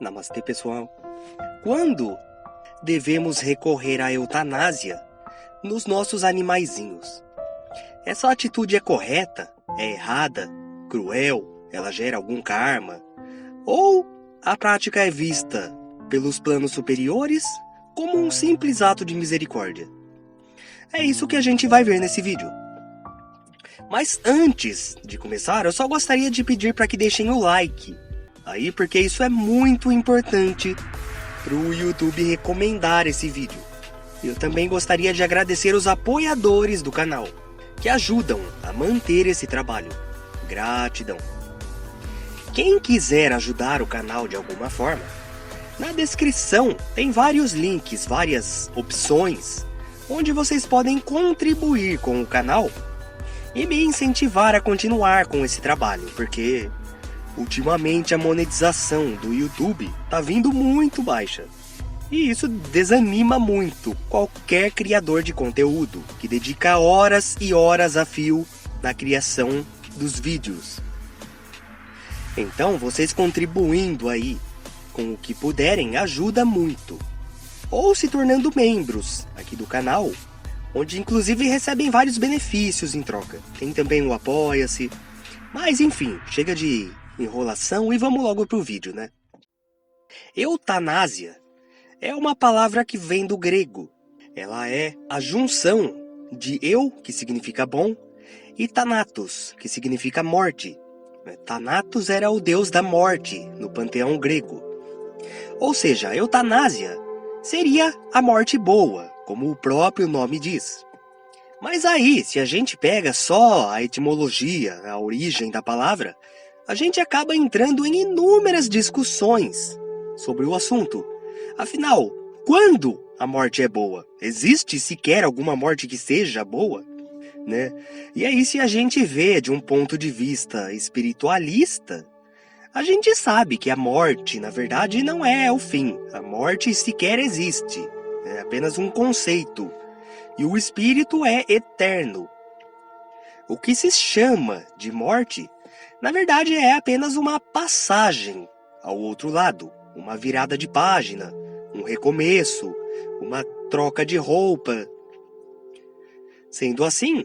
Namastê, pessoal. Quando devemos recorrer à eutanásia nos nossos animaizinhos? Essa atitude é correta? É errada? Cruel? Ela gera algum karma? Ou a prática é vista pelos planos superiores como um simples ato de misericórdia? É isso que a gente vai ver nesse vídeo. Mas antes de começar, eu só gostaria de pedir para que deixem o like aí, porque isso é muito importante para o YouTube recomendar esse vídeo. Eu também gostaria de agradecer os apoiadores do canal, que ajudam a manter esse trabalho. Gratidão! Quem quiser ajudar o canal de alguma forma, na descrição tem vários links, várias opções, onde vocês podem contribuir com o canal e me incentivar a continuar com esse trabalho, porque ultimamente a monetização do YouTube tá vindo muito baixa. E isso desanima muito qualquer criador de conteúdo que dedica horas e horas a fio na criação dos vídeos. Então, vocês contribuindo aí com o que puderem ajuda muito. Ou se tornando membros aqui do canal, onde inclusive recebem vários benefícios em troca. Tem também o Apoia-se. Mas enfim, chega de enrolação e vamos logo pro vídeo, né? Eutanásia é uma palavra que vem do grego. Ela é a junção de eu, que significa bom, e Thanatos, que significa morte. Thanatos era o deus da morte no panteão grego. Ou seja, a eutanásia seria a morte boa, como o próprio nome diz. Mas aí, se a gente pega só a etimologia, a origem da palavra, a gente acaba entrando em inúmeras discussões sobre o assunto. Afinal, quando a morte é boa? Existe sequer alguma morte que seja boa? Né? E aí, se a gente vê de um ponto de vista espiritualista, a gente sabe que a morte, na verdade, não é o fim. A morte sequer existe. É apenas um conceito. E o espírito é eterno. O que se chama de morte, na verdade, é apenas uma passagem ao outro lado, uma virada de página, um recomeço, uma troca de roupa. Sendo assim,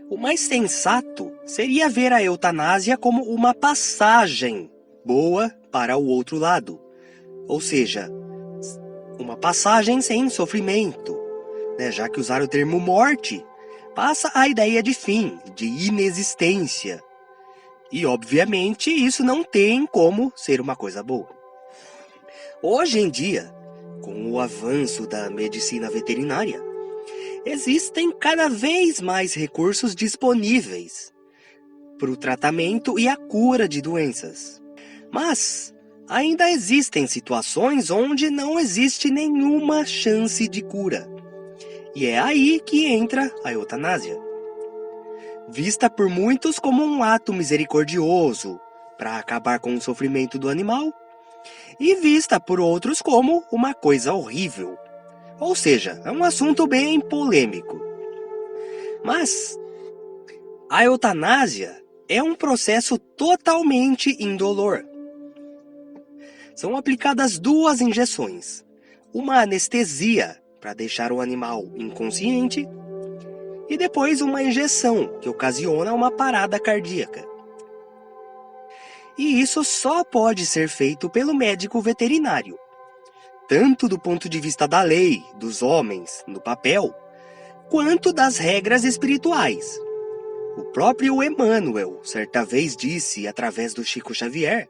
o mais sensato seria ver a eutanásia como uma passagem boa para o outro lado. Ou seja, uma passagem sem sofrimento, né? Já que usar o termo morte passa a ideia de fim, de inexistência. E, obviamente, isso não tem como ser uma coisa boa. Hoje em dia, com o avanço da medicina veterinária, existem cada vez mais recursos disponíveis para o tratamento e a cura de doenças. Mas ainda existem situações onde não existe nenhuma chance de cura. E é aí que entra a eutanásia. Vista por muitos como um ato misericordioso para acabar com o sofrimento do animal, e vista por outros como uma coisa horrível. Ou seja, é um assunto bem polêmico. Mas a eutanásia é um processo totalmente indolor. São aplicadas 2 injeções, uma anestesia para deixar o animal inconsciente e depois uma injeção que ocasiona uma parada cardíaca. E isso só pode ser feito pelo médico veterinário, tanto do ponto de vista da lei, dos homens, no papel, quanto das regras espirituais. O próprio Emmanuel, certa vez, disse, através do Chico Xavier,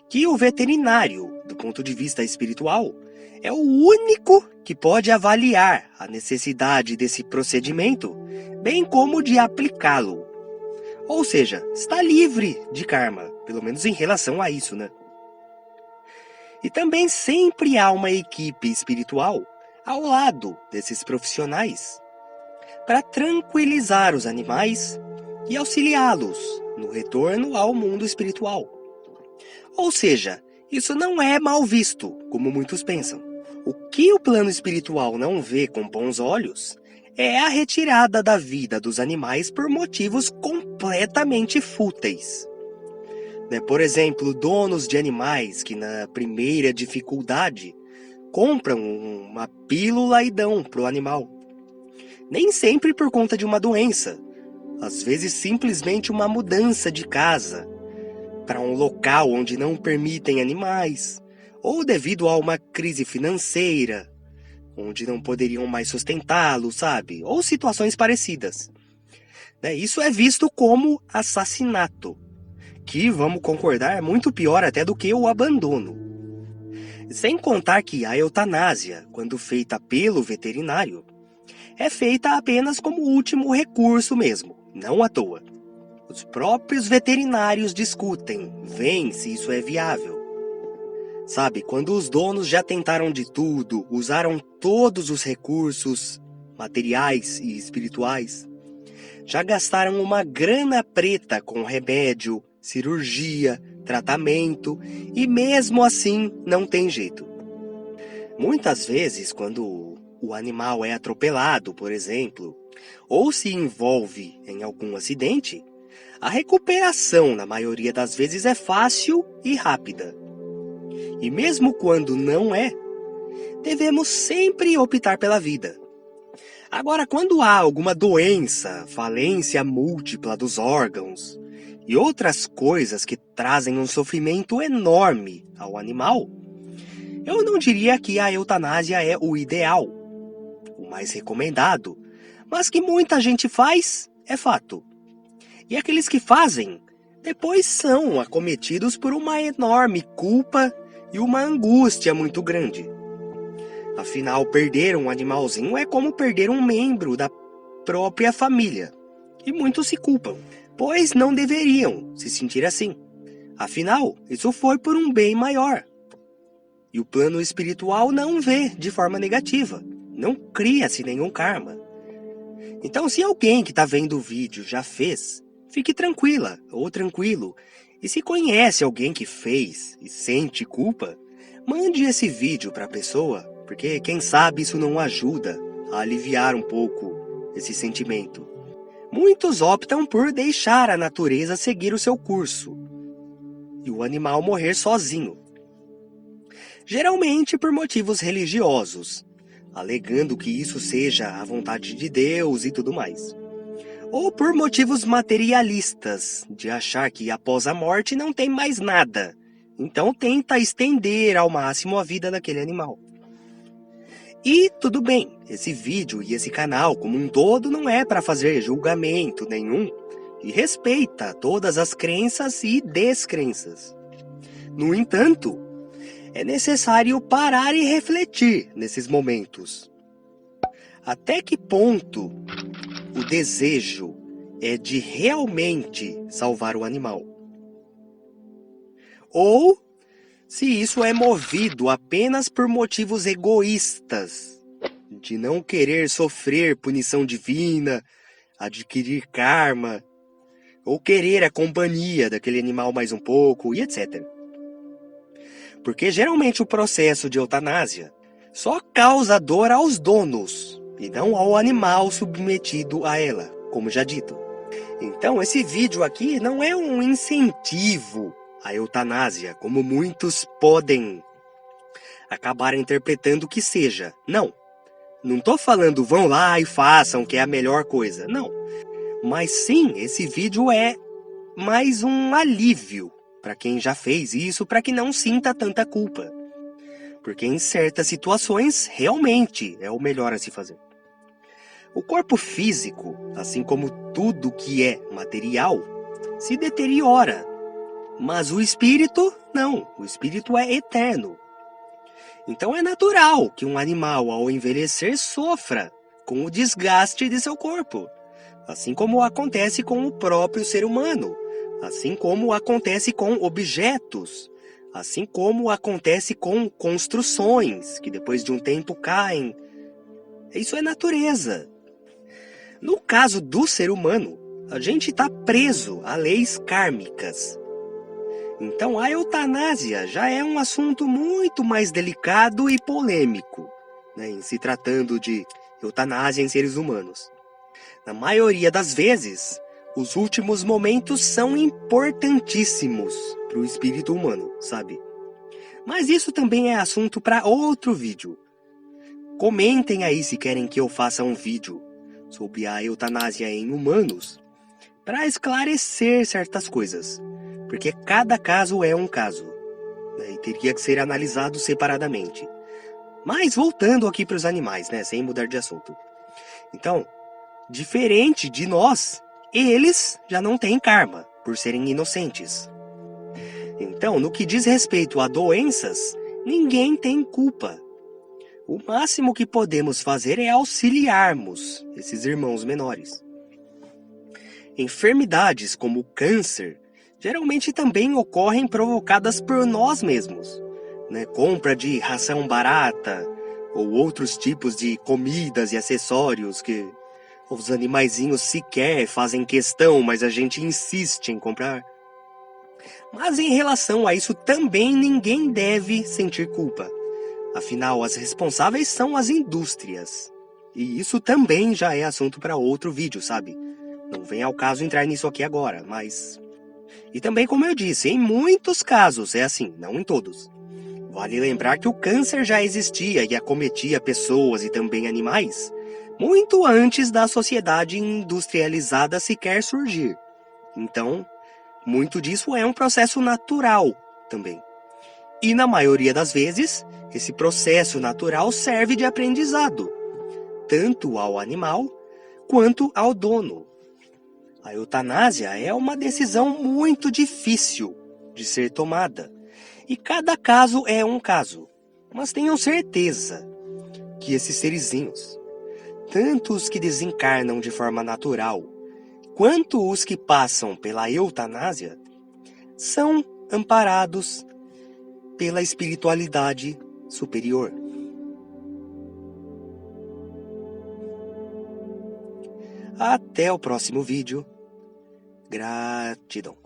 que o veterinário, do ponto de vista espiritual, é o único que pode avaliar a necessidade desse procedimento, bem como de aplicá-lo. Ou seja, está livre de karma, pelo menos em relação a isso, né? E também sempre há uma equipe espiritual ao lado desses profissionais para tranquilizar os animais e auxiliá-los no retorno ao mundo espiritual. Ou seja, isso não é mal visto, como muitos pensam. O que o plano espiritual não vê com bons olhos é a retirada da vida dos animais por motivos completamente fúteis. né? Por exemplo, donos de animais que na primeira dificuldade compram uma pílula e dão para o animal. Nem sempre por conta de uma doença, às vezes simplesmente uma mudança de casa para um local onde não permitem animais, ou devido a uma crise financeira, onde não poderiam mais sustentá-lo, sabe? Ou situações parecidas. Isso é visto como assassinato, que, vamos concordar, é muito pior até do que o abandono. Sem contar que a eutanásia, quando feita pelo veterinário, é feita apenas como último recurso mesmo, não à toa. Os próprios veterinários discutem, veem se isso é viável. Sabe, quando os donos já tentaram de tudo, usaram todos os recursos materiais e espirituais, já gastaram uma grana preta com remédio, cirurgia, tratamento, e mesmo assim não tem jeito. Muitas vezes, quando o animal é atropelado, por exemplo, ou se envolve em algum acidente, a recuperação, na maioria das vezes, é fácil e rápida. E mesmo quando não é, devemos sempre optar pela vida. Agora, quando há alguma doença, falência múltipla dos órgãos e outras coisas que trazem um sofrimento enorme ao animal, eu não diria que a eutanásia é o ideal, o mais recomendado, mas que muita gente faz, é fato. E aqueles que fazem, depois são acometidos por uma enorme culpa e uma angústia muito grande. Afinal, perder um animalzinho é como perder um membro da própria família. E muitos se culpam, pois não deveriam se sentir assim. Afinal, isso foi por um bem maior. E o plano espiritual não vê de forma negativa. Não cria-se nenhum karma. Então, se alguém que está vendo o vídeo já fez, fique tranquila ou tranquilo. E se conhece alguém que fez e sente culpa, mande esse vídeo para a pessoa, porque quem sabe isso não ajuda a aliviar um pouco esse sentimento. Muitos optam por deixar a natureza seguir o seu curso e o animal morrer sozinho. Geralmente por motivos religiosos, alegando que isso seja a vontade de Deus e tudo mais. Ou por motivos materialistas, de achar que após a morte não tem mais nada. Então tenta estender ao máximo a vida daquele animal. E tudo bem, esse vídeo e esse canal como um todo não é para fazer julgamento nenhum e respeita todas as crenças e descrenças. No entanto, é necessário parar e refletir nesses momentos. Até que ponto o desejo é de realmente salvar o animal? Ou se isso é movido apenas por motivos egoístas, de não querer sofrer punição divina, adquirir karma, ou querer a companhia daquele animal mais um pouco, e etc. Porque geralmente o processo de eutanásia só causa dor aos donos, e não ao animal submetido a ela, como já dito. Então esse vídeo aqui não é um incentivo à eutanásia, como muitos podem acabar interpretando que seja. Não estou falando vão lá e façam, que é a melhor coisa. Não. Mas sim, esse vídeo é mais um alívio para quem já fez isso, para que não sinta tanta culpa. Porque em certas situações, realmente é o melhor a se fazer. O corpo físico, assim como tudo que é material, se deteriora. Mas o espírito, não. O espírito é eterno. Então é natural que um animal, ao envelhecer, sofra com o desgaste de seu corpo. Assim como acontece com o próprio ser humano. Assim como acontece com objetos. Assim como acontece com construções, que depois de um tempo caem. Isso é natureza. No caso do ser humano, a gente está preso a leis kármicas. Então a eutanásia já é um assunto muito mais delicado e polêmico, né, em se tratando de eutanásia em seres humanos. Na maioria das vezes, os últimos momentos são importantíssimos para o espírito humano, sabe? Mas isso também é assunto para outro vídeo. Comentem aí se querem que eu faça um vídeo sobre a eutanásia em humanos para esclarecer certas coisas, porque cada caso é um caso, né, e teria que ser analisado separadamente. Mas voltando aqui para os animais, né, sem mudar de assunto. Então, diferente de nós, eles já não têm karma, por serem inocentes. Então, no que diz respeito a doenças, ninguém tem culpa. O máximo que podemos fazer é auxiliarmos esses irmãos menores. Enfermidades como o câncer geralmente também ocorrem provocadas por nós mesmos, né? Compra de ração barata ou outros tipos de comidas e acessórios que os animaizinhos sequer fazem questão, mas a gente insiste em comprar. Mas em relação a isso também ninguém deve sentir culpa. Afinal, as responsáveis são as indústrias. E isso também já é assunto para outro vídeo, sabe? Não vem ao caso entrar nisso aqui agora, mas... E também, como eu disse, em muitos casos é assim, não em todos. Vale lembrar que o câncer já existia e acometia pessoas e também animais muito antes da sociedade industrializada sequer surgir. Então, muito disso é um processo natural também. E na maioria das vezes, esse processo natural serve de aprendizado, tanto ao animal quanto ao dono. A eutanásia é uma decisão muito difícil de ser tomada, e cada caso é um caso. Mas tenham certeza que esses serizinhos, tanto os que desencarnam de forma natural, quanto os que passam pela eutanásia, são amparados pela espiritualidade superior. Até o próximo vídeo. Gratidão.